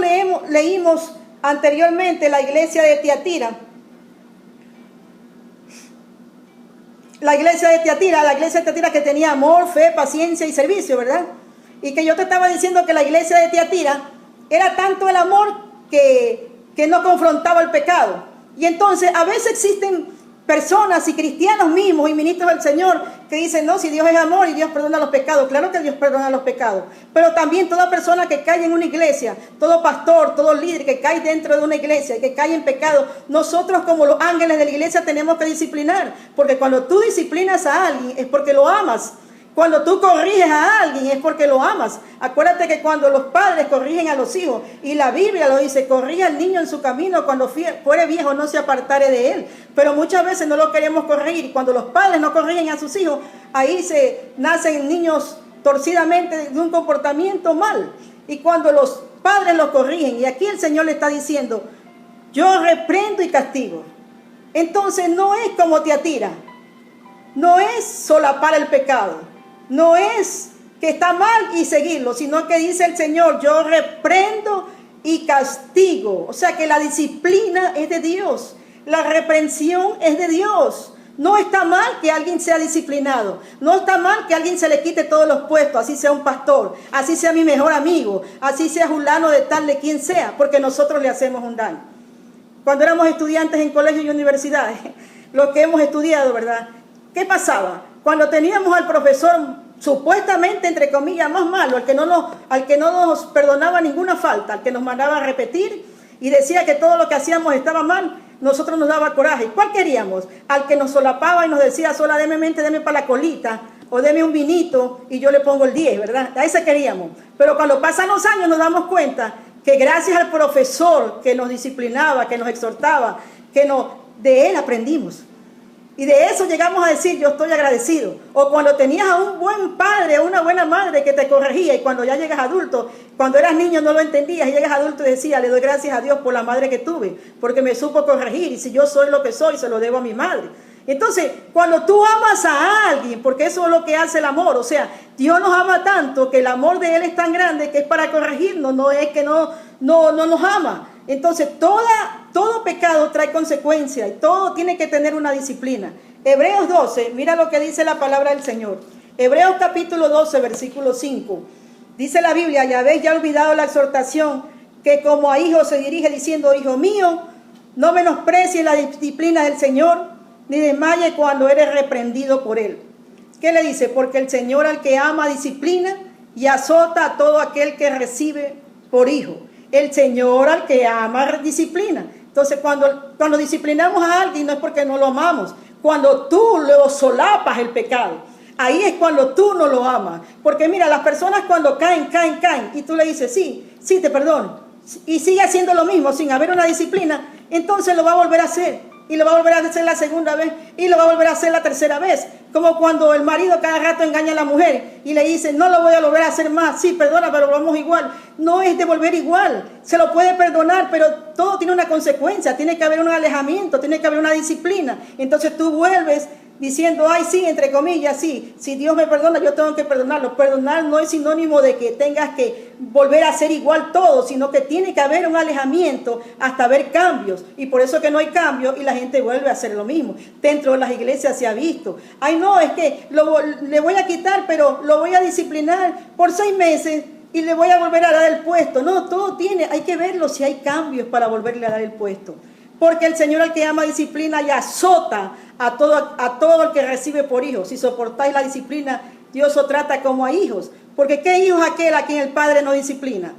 leímos anteriormente la iglesia de Tiatira, la iglesia de Tiatira que tenía amor, fe, paciencia y servicio, ¿verdad? Y que yo te estaba diciendo que la iglesia de Tiatira era tanto el amor que no confrontaba el pecado. Y entonces a veces existen personas y cristianos mismos y ministros del Señor que dicen, no, si Dios es amor y Dios perdona los pecados. Claro que Dios perdona los pecados, pero también toda persona que cae en una iglesia, todo pastor, todo líder que cae dentro de una iglesia y que cae en pecado, nosotros como los ángeles de la iglesia tenemos que disciplinar, porque cuando tú disciplinas a alguien es porque lo amas. Cuando tú corriges a alguien es porque lo amas. Acuérdate que cuando los padres corrigen a los hijos, y la Biblia lo dice, corrige al niño en su camino, cuando fuere viejo no se apartare de él. Pero muchas veces no lo queremos corregir, y cuando los padres no corrigen a sus hijos, ahí se nacen niños torcidamente de un comportamiento mal. Y cuando los padres los corrigen, y aquí el Señor le está diciendo, yo reprendo y castigo. Entonces no es como te atira, no es solapar el pecado. No es que está mal y seguirlo, sino que dice el Señor, yo reprendo y castigo. O sea que la disciplina es de Dios, la reprensión es de Dios. No está mal que alguien sea disciplinado, no está mal que a alguien se le quite todos los puestos, así sea un pastor, así sea mi mejor amigo, así sea fulano de tal, de quien sea, porque nosotros le hacemos un daño. Cuando éramos estudiantes en colegios y universidades, lo que hemos estudiado, ¿verdad? ¿Qué pasaba? Cuando teníamos al profesor supuestamente, entre comillas, más malo, al que no nos perdonaba ninguna falta, al que nos mandaba a repetir y decía que todo lo que hacíamos estaba mal, nosotros nos daba coraje. ¿Cuál queríamos? Al que nos solapaba y nos decía, sola, deme mente, deme para la colita, o deme un vinito y yo le pongo el 10, ¿verdad? A ese queríamos. Pero cuando pasan los años nos damos cuenta que gracias al profesor que nos disciplinaba, que nos exhortaba, de él aprendimos. Y de eso llegamos a decir, yo estoy agradecido. O cuando tenías a un buen padre o una buena madre que te corregía, y cuando ya llegas adulto, cuando eras niño no lo entendías, y llegas adulto y decías, le doy gracias a Dios por la madre que tuve, porque me supo corregir, y si yo soy lo que soy, se lo debo a mi madre. Entonces, cuando tú amas a alguien, porque eso es lo que hace el amor, o sea, Dios nos ama tanto que el amor de Él es tan grande que es para corregirnos, no es que no nos ama. Entonces, todo pecado trae consecuencias y todo tiene que tener una disciplina. Hebreos 12, mira lo que dice la palabra del Señor. Hebreos capítulo 12, versículo 5. Dice la Biblia, ya habéis ya olvidado la exhortación que como a hijos se dirige diciendo, hijo mío, no menosprecies la disciplina del Señor, ni desmaye cuando eres reprendido por Él. ¿Qué le dice? Porque el Señor al que ama disciplina y azota a todo aquel que recibe por hijo. El Señor al que ama disciplina. Entonces cuando disciplinamos a alguien no es porque no lo amamos. Cuando tú lo solapas el pecado, ahí es cuando tú no lo amas. Porque mira, las personas cuando caen y tú le dices, sí, te perdono, y sigue haciendo lo mismo sin haber una disciplina, entonces lo va a volver a hacer. Y lo va a volver a hacer la segunda vez, y lo va a volver a hacer la tercera vez. Como cuando el marido cada rato engaña a la mujer y le dice, no lo voy a volver a hacer más. Sí, perdona, pero vamos igual. No es de volver igual. Se lo puede perdonar, pero todo tiene una consecuencia. Tiene que haber un alejamiento, tiene que haber una disciplina. Entonces tú vuelves diciendo, ay, sí, entre comillas, sí. Si Dios me perdona, yo tengo que perdonarlo. Perdonar no es sinónimo de que tengas que volver a hacer igual todo, sino que tiene que haber un alejamiento hasta ver cambios. Y por eso que no hay cambio y la gente vuelve a hacer lo mismo. Dentro de las iglesias se ha visto. Ay, no, es que le voy a quitar, pero lo voy a disciplinar por 6 meses y le voy a volver a dar el puesto. No, hay que verlo si hay cambios para volverle a dar el puesto. Porque el Señor al que ama disciplina y azota a todo el que recibe por hijo. Si soportáis la disciplina, Dios os trata como a hijos. Porque ¿qué hijo es aquel a quien el Padre no disciplina?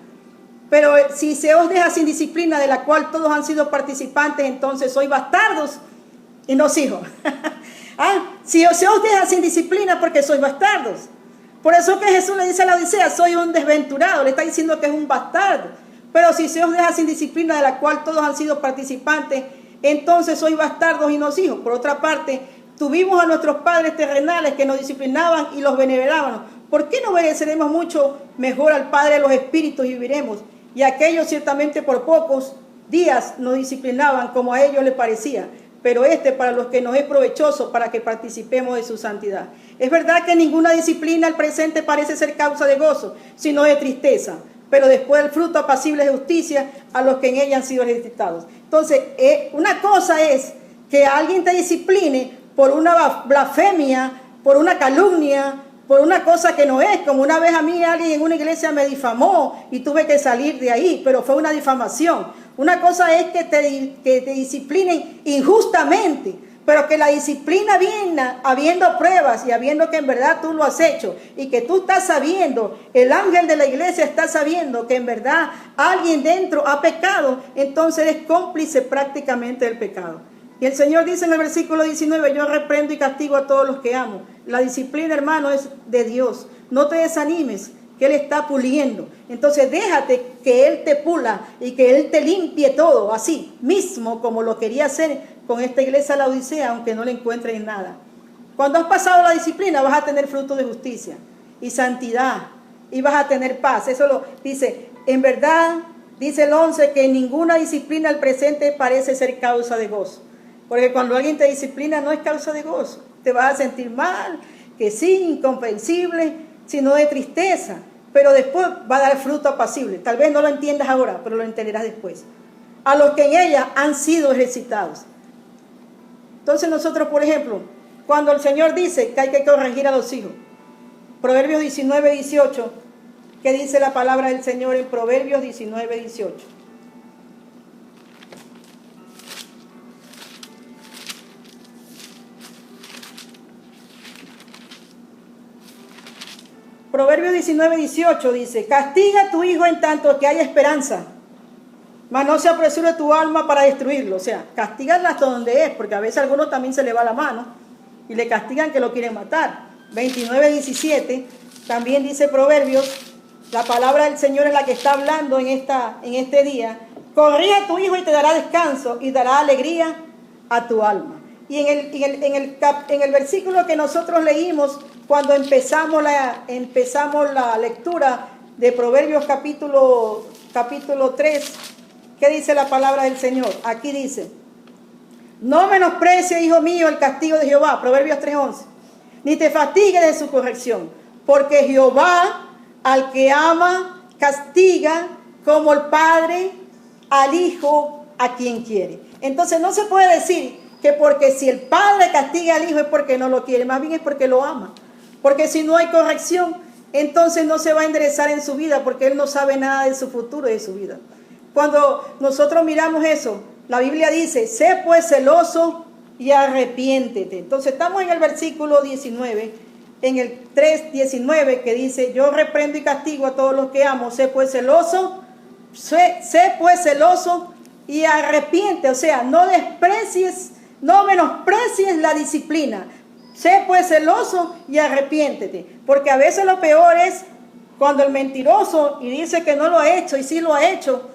Pero si se os deja sin disciplina, de la cual todos han sido participantes, entonces sois bastardos y no hijos. Si se os deja sin disciplina, porque sois bastardos. Por eso que Jesús le dice a la Odisea, soy un desventurado, le está diciendo que es un bastardo. Pero si se os deja sin disciplina, de la cual todos han sido participantes, entonces sois bastardos y no hijos. Por otra parte, tuvimos a nuestros padres terrenales que nos disciplinaban y los veneraban. ¿Por qué no obedeceremos mucho mejor al Padre de los Espíritus y viviremos? Y aquellos ciertamente por pocos días nos disciplinaban como a ellos les parecía, pero para los que nos es provechoso, para que participemos de su santidad. Es verdad que ninguna disciplina al presente parece ser causa de gozo, sino de tristeza, pero después el fruto apacible de justicia a los que en ella han sido registrados. Entonces, una cosa es que alguien te discipline por una blasfemia, por una calumnia, por una cosa que no es. Como una vez a mí alguien en una iglesia me difamó y tuve que salir de ahí, pero fue una difamación. Una cosa es que te disciplinen injustamente, pero que la disciplina viene habiendo pruebas y habiendo que en verdad tú lo has hecho y que tú estás sabiendo, el ángel de la iglesia está sabiendo que en verdad alguien dentro ha pecado, entonces es cómplice prácticamente del pecado. Y el Señor dice en el versículo 19, yo reprendo y castigo a todos los que amo. La disciplina, hermano, es de Dios. No te desanimes, que Él está puliendo. Entonces déjate que Él te pula y que Él te limpie todo, así mismo como lo quería hacer con esta iglesia de la Odisea, aunque no le encuentres nada. Cuando has pasado la disciplina vas a tener fruto de justicia y santidad y vas a tener paz. Eso lo dice, en verdad, dice el 11, que ninguna disciplina al presente parece ser causa de gozo. Porque cuando alguien te disciplina no es causa de gozo. Te vas a sentir mal, que sí, incomprensible, sino de tristeza. Pero después va a dar fruto apacible. Tal vez no lo entiendas ahora, pero lo entenderás después. A los que en ella han sido ejercitados. Entonces nosotros, por ejemplo, cuando el Señor dice que hay que corregir a los hijos, Proverbios 19, 18, ¿qué dice la palabra del Señor en Proverbios 19, 18? Proverbios 19, 18 dice, castiga a tu hijo en tanto que haya esperanza, mas no se apresure tu alma para destruirlo. O sea, castigarla hasta donde es, porque a veces a algunos también se le va la mano y le castigan que lo quieren matar. 29, 17, también dice Proverbios, la palabra del Señor es la que está hablando en este día. Corrige a tu hijo y te dará descanso y dará alegría a tu alma. Y en el versículo que nosotros leímos cuando empezamos la lectura de Proverbios capítulo 3, ¿qué dice la palabra del Señor? Aquí dice, no menosprecies, hijo mío, el castigo de Jehová, Proverbios 3:11, ni te fatigues de su corrección, porque Jehová al que ama castiga como el padre al hijo a quien quiere. Entonces no se puede decir que porque si el padre castiga al hijo es porque no lo quiere, más bien es porque lo ama. Porque si no hay corrección, entonces no se va a enderezar en su vida, porque él no sabe nada de su futuro y de su vida. Cuando nosotros miramos eso, la Biblia dice, sé pues celoso y arrepiéntete. Entonces estamos en el versículo 19, en el 3:19, que dice, yo reprendo y castigo a todos los que amo, sé pues celoso y arrepiente. O sea, no desprecies, no menosprecies la disciplina. Sé pues celoso y arrepiéntete. Porque a veces lo peor es cuando el mentiroso y dice que no lo ha hecho y sí lo ha hecho.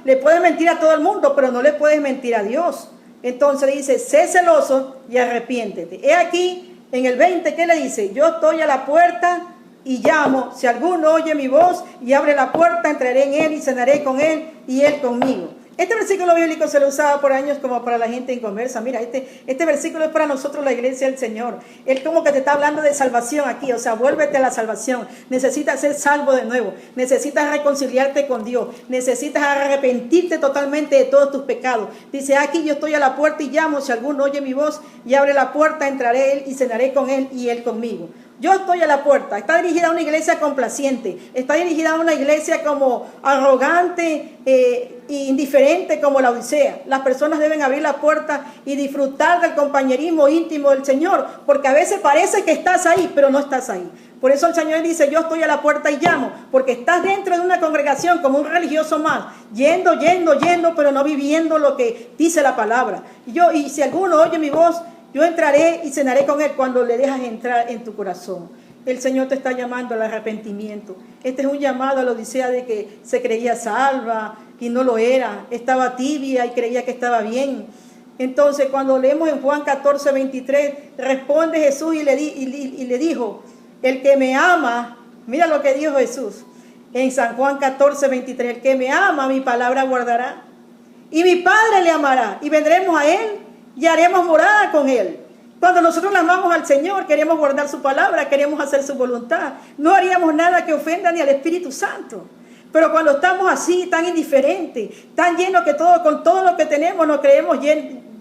Le puede mentir a todo el mundo, pero no le puedes mentir a Dios. Entonces dice, sé celoso y arrepiéntete. He aquí en el 20, ¿qué le dice? Yo estoy a la puerta y llamo. Si alguno oye mi voz y abre la puerta, entraré en él y cenaré con él y él conmigo. Este versículo bíblico se lo usaba por años como para la gente inconversa. Mira, este versículo es para nosotros, la iglesia del Señor. Él como que te está hablando de salvación aquí. O sea, vuélvete a la salvación. Necesitas ser salvo de nuevo. Necesitas reconciliarte con Dios. Necesitas arrepentirte totalmente de todos tus pecados. Dice, aquí yo estoy a la puerta y llamo. Si alguno oye mi voz y abre la puerta, entraré él y cenaré con él y él conmigo. Yo estoy a la puerta. Está dirigida a una iglesia complaciente. Está dirigida a una iglesia como arrogante e indiferente como la Odisea. Las personas deben abrir la puerta y disfrutar del compañerismo íntimo del Señor. Porque a veces parece que estás ahí, pero no estás ahí. Por eso el Señor dice, yo estoy a la puerta y llamo. Porque estás dentro de una congregación como un religioso más. Yendo, pero no viviendo lo que dice la palabra. Y si alguno oye mi voz, yo entraré y cenaré con él cuando le dejas entrar en tu corazón. El Señor te está llamando al arrepentimiento. Este es un llamado a la Odisea de que se creía salva y no lo era. Estaba tibia y creía que estaba bien. Entonces, cuando leemos en Juan 14, 23, responde Jesús y le dijo, el que me ama, mira lo que dijo Jesús en San Juan 14, 23, el que me ama, mi palabra guardará. Y mi Padre le amará y vendremos a él y haremos morada con él. Cuando nosotros le amamos al Señor, queremos guardar su palabra, queremos hacer su voluntad. No haríamos nada que ofenda ni al Espíritu Santo. Pero cuando estamos así, tan indiferentes, tan llenos que con todo lo que tenemos nos creemos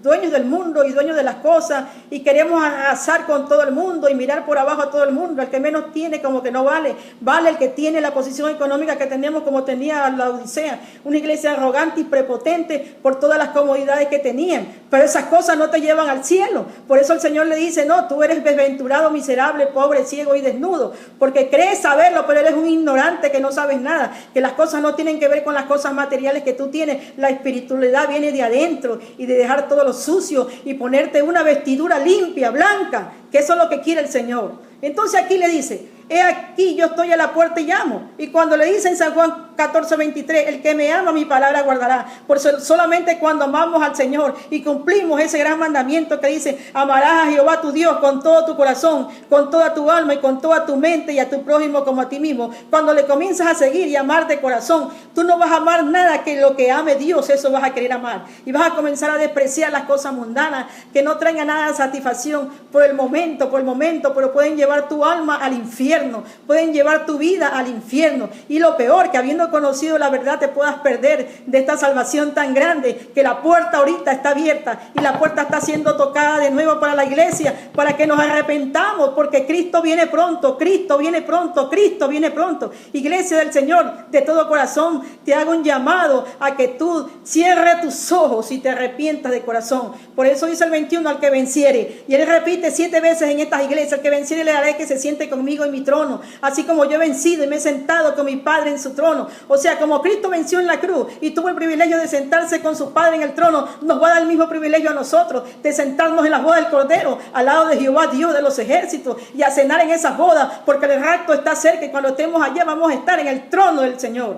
dueños del mundo y dueños de las cosas y queremos arrasar con todo el mundo y mirar por abajo a todo el mundo. El que menos tiene como que no vale. Vale el que tiene la posición económica que tenemos como tenía la Odisea. Una iglesia arrogante y prepotente por todas las comodidades que tenían. Pero esas cosas no te llevan al cielo. Por eso el Señor le dice, no, tú eres desventurado, miserable, pobre, ciego y desnudo. Porque crees saberlo, pero eres un ignorante que no sabes nada. Que las cosas no tienen que ver con las cosas materiales que tú tienes. La espiritualidad viene de adentro y de dejar todo lo sucio y ponerte una vestidura limpia, blanca, que eso es lo que quiere el Señor. Entonces aquí le dice, he aquí yo estoy a la puerta y llamo. Y cuando le dice en San Juan 14:23, el que me ama mi palabra guardará. Por eso solamente cuando amamos al Señor y cumplimos ese gran mandamiento que dice, amarás a Jehová tu Dios con todo tu corazón, con toda tu alma y con toda tu mente y a tu prójimo como a ti mismo. Cuando le comienzas a seguir y amar de corazón, tú no vas a amar nada que lo que ame Dios, eso vas a querer amar. Y vas a comenzar a despreciar las cosas mundanas que no traigan nada de satisfacción por el momento, pero pueden llevar tu alma al infierno, pueden llevar tu vida al infierno. Y lo peor, que habiendo conocido la verdad te puedas perder de esta salvación tan grande, que la puerta ahorita está abierta y la puerta está siendo tocada de nuevo para la iglesia, para que nos arrepentamos, porque Cristo viene pronto, Cristo viene pronto, Cristo viene pronto. Iglesia del Señor, de todo corazón te hago un llamado a que tú cierres tus ojos y te arrepientas de corazón. Por eso dice el 21, al que venciere, y él repite 7 veces en estas iglesias, al que venciere le haré que se siente conmigo en mi trono, así como yo he vencido y me he sentado con mi Padre en su trono. O sea, como Cristo venció en la cruz y tuvo el privilegio de sentarse con su Padre en el trono, nos va a dar el mismo privilegio a nosotros de sentarnos en las bodas del Cordero, al lado de Jehová, Dios de los ejércitos, y a cenar en esas bodas, porque el rapto está cerca y cuando estemos allá vamos a estar en el trono del Señor.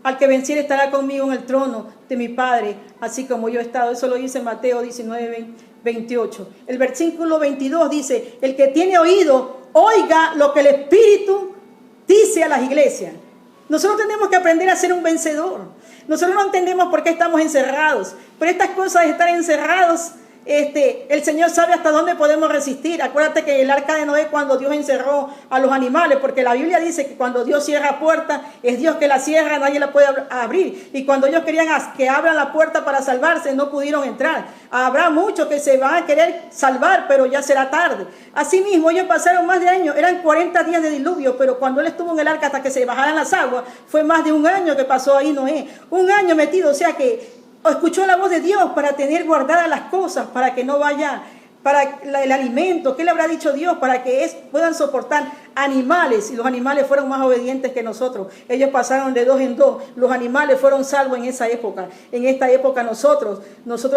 Al que venciere estará conmigo en el trono de mi Padre, así como yo he estado. Eso lo dice Mateo 19:28. El versículo 22 dice, el que tiene oído, oiga lo que el Espíritu dice a las iglesias. Nosotros tenemos que aprender a ser un vencedor. Nosotros no entendemos por qué estamos encerrados, pero estas cosas de estar encerrados, el Señor sabe hasta dónde podemos resistir. Acuérdate que el arca de Noé, cuando Dios encerró a los animales, porque la Biblia dice que cuando Dios cierra puerta, es Dios que la cierra, nadie la puede abrir. Y cuando ellos querían que abran la puerta para salvarse, no pudieron entrar. Habrá muchos que se van a querer salvar, pero ya será tarde. Asimismo, ellos pasaron más de años, eran 40 días de diluvio, pero cuando él estuvo en el arca hasta que se bajaran las aguas, fue más de un año que pasó ahí Noé. Un año metido, o sea que escuchó la voz de Dios para tener guardadas las cosas, para que no vaya, para el alimento. ¿Qué le habrá dicho Dios? Para que puedan soportar animales, y los animales fueron más obedientes que nosotros. Ellos pasaron de 2 en 2. Los animales fueron salvos en esa época. En esta época nosotros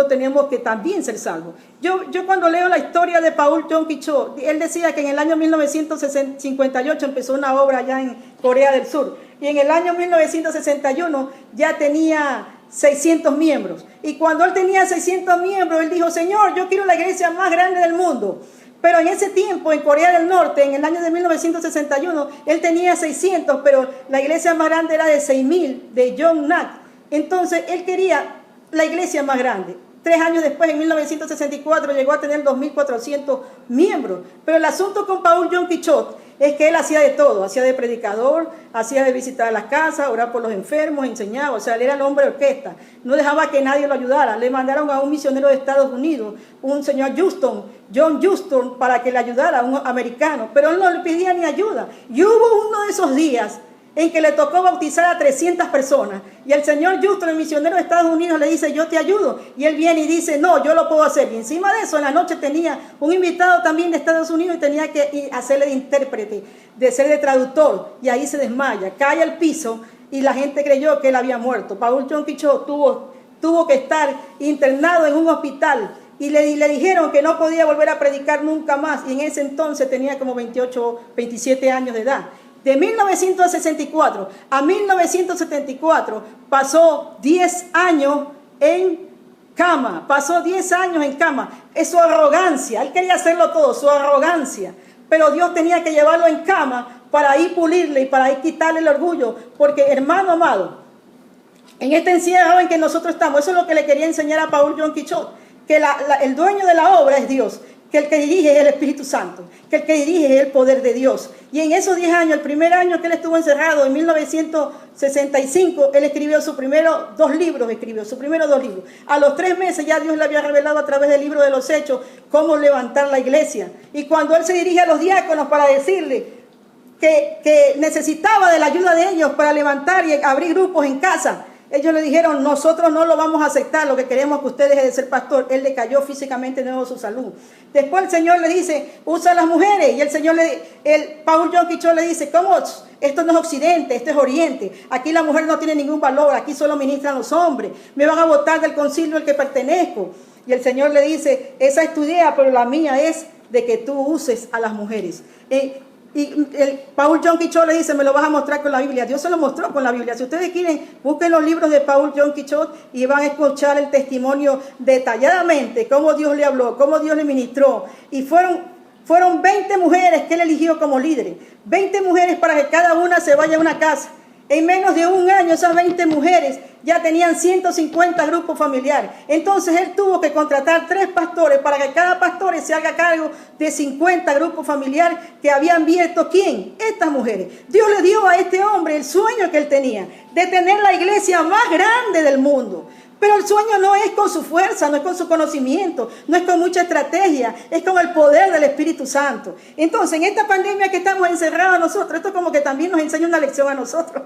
tenemos que también ser salvos. Yo cuando leo la historia de Paul John Quichot, él decía que en el año 1958 empezó una obra allá en Corea del Sur, y en el año 1961 ya tenía 600 miembros. Y cuando él tenía 600 miembros, él dijo, Señor, yo quiero la iglesia más grande del mundo. Pero en ese tiempo, en Corea del Norte, en el año de 1961, él tenía 600, pero la iglesia más grande era de 6,000, de Yongnam. Entonces, él quería la iglesia más grande. 3 años después, en 1964, llegó a tener 2,400 miembros. Pero el asunto con Paul John Quichot es que él hacía de todo, hacía de predicador, hacía de visitar las casas, orar por los enfermos, enseñaba, o sea, él era el hombre de orquesta, no dejaba que nadie lo ayudara. Le mandaron a un misionero de Estados Unidos, un señor John Houston, para que le ayudara, un americano, pero él no le pedía ni ayuda. Y hubo uno de esos días en que le tocó bautizar a 300 personas. Y el señor Houston, el misionero de Estados Unidos, le dice, yo te ayudo. Y él viene y dice, no, yo lo puedo hacer. Y encima de eso, en la noche tenía un invitado también de Estados Unidos y tenía que hacerle de intérprete, de ser de traductor. Y ahí se desmaya, cae al piso y la gente creyó que él había muerto. Paul John Quichot tuvo que estar internado en un hospital. Y le dijeron que no podía volver a predicar nunca más. Y en ese entonces tenía como 28, 27 años de edad. De 1964 a 1974 pasó 10 años en cama. Pasó 10 años en cama. Es su arrogancia. Él quería hacerlo todo, su arrogancia. Pero Dios tenía que llevarlo en cama para ahí pulirle y para ahí quitarle el orgullo. Porque, hermano amado, en este encierro en que nosotros estamos, eso es lo que le quería enseñar a Paul John Quichot. Que el dueño de la obra es Dios. que el que dirige es el Espíritu Santo, que el que dirige es el poder de Dios. Y en esos 10 años, el primer año que él estuvo encerrado, en 1965, él escribió sus primeros 2 libros. A los 3 meses ya Dios le había revelado a través del libro de los Hechos cómo levantar la iglesia. Y cuando él se dirige a los diáconos para decirle que necesitaba de la ayuda de ellos para levantar y abrir grupos en casa, ellos le dijeron: nosotros no lo vamos a aceptar, lo que queremos es que usted deje de ser pastor. Él le cayó físicamente de nuevo su salud. Después el Señor le dice: usa a las mujeres. Y Paul John Quichot le dice: ¿cómo? Esto no es Occidente, esto es Oriente. Aquí la mujer no tiene ningún valor, aquí solo ministran los hombres. Me van a botar del concilio al que pertenezco. Y el Señor le dice: esa es tu idea, pero la mía es de que tú uses a las mujeres. Y Paul John Quichot le dice: me lo vas a mostrar con la Biblia. Dios se lo mostró con la Biblia. Si ustedes quieren, busquen los libros de Paul John Quichot y van a escuchar el testimonio detalladamente, cómo Dios le habló, cómo Dios le ministró. Y fueron 20 mujeres que él eligió como líderes. 20 mujeres para que cada una se vaya a una casa. En menos de un año esas 20 mujeres ya tenían 150 grupos familiares. Entonces él tuvo que contratar 3 pastores para que cada pastor se haga cargo de 50 grupos familiares que habían abierto. ¿Quién? Estas mujeres. Dios le dio a este hombre el sueño que él tenía de tener la iglesia más grande del mundo. Pero el sueño no es con su fuerza, no es con su conocimiento, no es con mucha estrategia, es con el poder del Espíritu Santo. Entonces, en esta pandemia que estamos encerrados nosotros, esto como que también nos enseña una lección a nosotros,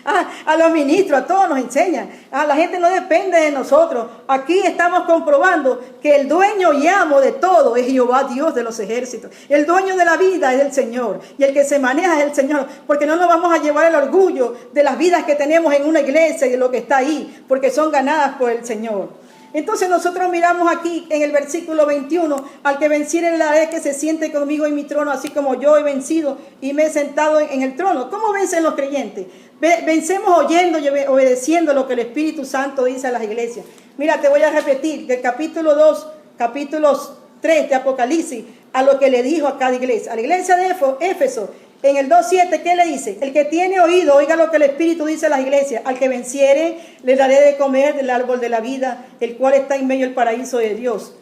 a los ministros, a todos nos enseña. La gente no depende de nosotros. Aquí estamos comprobando que el dueño y amo de todo es Jehová, Dios de los ejércitos. El dueño de la vida es el Señor y el que se maneja es el Señor, porque no nos vamos a llevar el orgullo de las vidas que tenemos en una iglesia y de lo que está ahí, porque son ganadas por el Señor. Entonces nosotros miramos aquí en el versículo 21: al que venciere le daré que se siente conmigo en mi trono, así como yo he vencido y me he sentado en el trono. ¿Cómo vencen los creyentes? Vencemos oyendo y obedeciendo lo que el Espíritu Santo dice a las iglesias. Mira, te voy a repetir del capítulo 2, capítulos 3 de Apocalipsis, a lo que le dijo a cada iglesia. A la iglesia de Éfeso, en el 2:7, ¿qué le dice? El que tiene oído, oiga lo que el Espíritu dice a las iglesias. Al que venciere, le daré de comer del árbol de la vida, el cual está en medio del paraíso de Dios.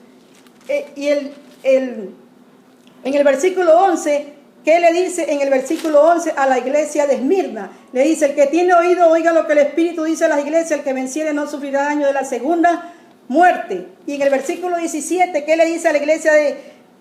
En el versículo 11, ¿qué le dice en el versículo 11 a la iglesia de Esmirna? Le dice: el que tiene oído, oiga lo que el Espíritu dice a las iglesias. El que venciere no sufrirá daño de la segunda muerte. Y en el versículo 17, ¿qué le dice a la iglesia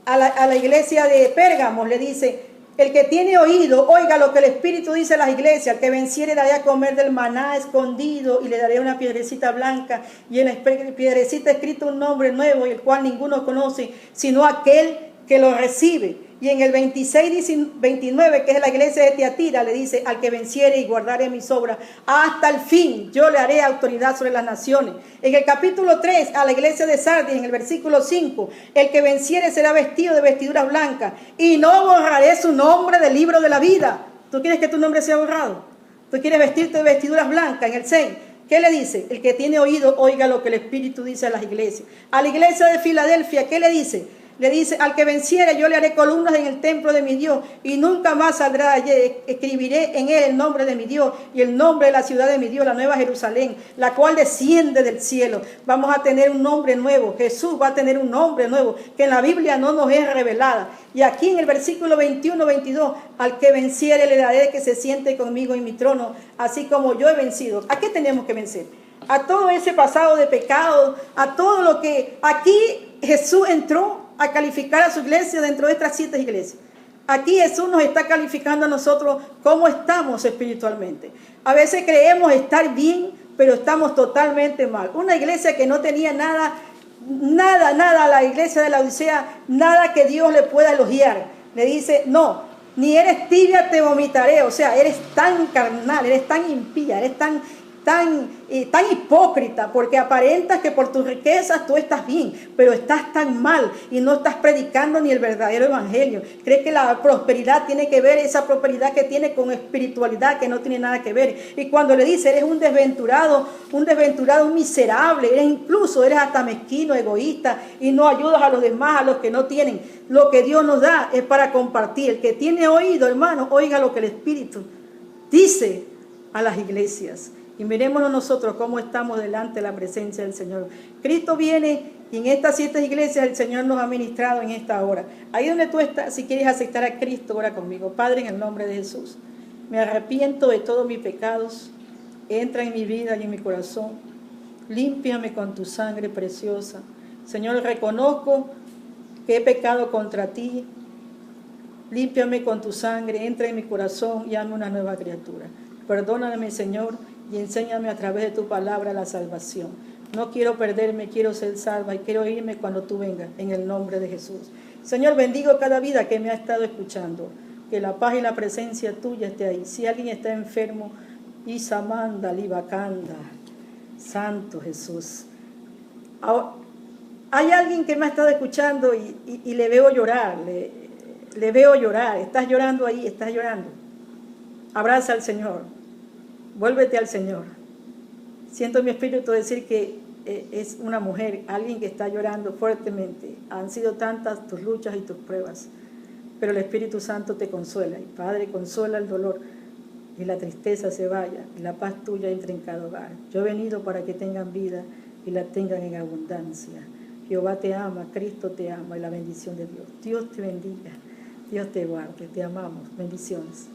a la iglesia de Pérgamo? Le dice: el que tiene oído, oiga lo que el Espíritu dice a las iglesias. El que venciere daré a comer del maná escondido y le daré una piedrecita blanca y en la piedrecita escrito un nombre nuevo, y el cual ninguno conoce sino aquel que lo recibe. Y en el 26-29, que es la iglesia de Tiatira, le dice: al que venciere y guardare mis obras hasta el fin, yo le haré autoridad sobre las naciones. En el capítulo 3, a la iglesia de Sardis, en el versículo 5, el que venciere será vestido de vestiduras blancas y no borraré su nombre del libro de la vida. ¿Tú quieres que tu nombre sea borrado? ¿Tú quieres vestirte de vestiduras blancas? En el 6, ¿qué le dice? El que tiene oído, oiga lo que el Espíritu dice a las iglesias. A la iglesia de Filadelfia, ¿qué le dice? Le dice: al que venciere yo le haré columnas en el templo de mi Dios y nunca más saldrá de allí. Escribiré en él el nombre de mi Dios y el nombre de la ciudad de mi Dios, la nueva Jerusalén, la cual desciende del cielo. Vamos a tener un nombre nuevo. Jesús va a tener un nombre nuevo que en la Biblia no nos es revelada. Y aquí en el versículo 21-22, al que venciere le daré que se siente conmigo en mi trono, así como yo he vencido. ¿A qué tenemos que vencer? A todo ese pasado de pecado, a todo lo que aquí Jesús entró a calificar a su iglesia dentro de estas 7 iglesias. Aquí Jesús nos está calificando a nosotros cómo estamos espiritualmente. A veces creemos estar bien, pero estamos totalmente mal. Una iglesia que no tenía nada, a la iglesia de la Odisea, nada que Dios le pueda elogiar. Le dice: no, ni eres tibia, te vomitaré. O sea, eres tan carnal, eres tan impía, eres tan hipócrita, porque aparentas que por tus riquezas tú estás bien, pero estás tan mal y no estás predicando ni el verdadero evangelio. Crees que la prosperidad tiene que ver, esa prosperidad que tiene, con espiritualidad que no tiene nada que ver. Y cuando le dice: eres un desventurado, un miserable, eres hasta mezquino, egoísta, y no ayudas a los demás, a los que no tienen. Lo que Dios nos da es para compartir. El que tiene oído, hermano, oiga lo que el Espíritu dice a las iglesias. Y mirémonos nosotros cómo estamos delante de la presencia del Señor. Cristo viene Y en estas 7 iglesias el Señor nos ha ministrado en esta hora. Ahí donde tú estás, si quieres aceptar a Cristo, ora conmigo. Padre, en el nombre de Jesús, me arrepiento de todos mis pecados. Entra en mi vida y en mi corazón. Límpiame con tu sangre preciosa. Señor, reconozco que he pecado contra ti. Límpiame con tu sangre, entra en mi corazón y hazme una nueva criatura. Perdóname, Señor, y enséñame a través de tu palabra la salvación. No quiero perderme, quiero ser salva y quiero irme cuando tú vengas, en el nombre de Jesús. Señor, bendigo cada vida que me ha estado escuchando. Que la paz y la presencia tuya esté ahí. Si alguien está enfermo, Isamanda, Libacanda, Santo Jesús. Hay alguien que me ha estado escuchando y le veo llorar, le veo llorar. Estás llorando ahí, estás llorando. Abraza al Señor, vuélvete al Señor. Siento en mi espíritu decir que es una mujer, alguien que está llorando fuertemente. Han sido tantas tus luchas y tus pruebas, pero el Espíritu Santo te consuela. Y Padre, consuela el dolor y la tristeza se vaya y la paz tuya entre en cada hogar. Yo he venido para que tengan vida y la tengan en abundancia. Jehová te ama, Cristo te ama y la bendición de Dios. Dios te bendiga, Dios te guarde, te amamos. Bendiciones.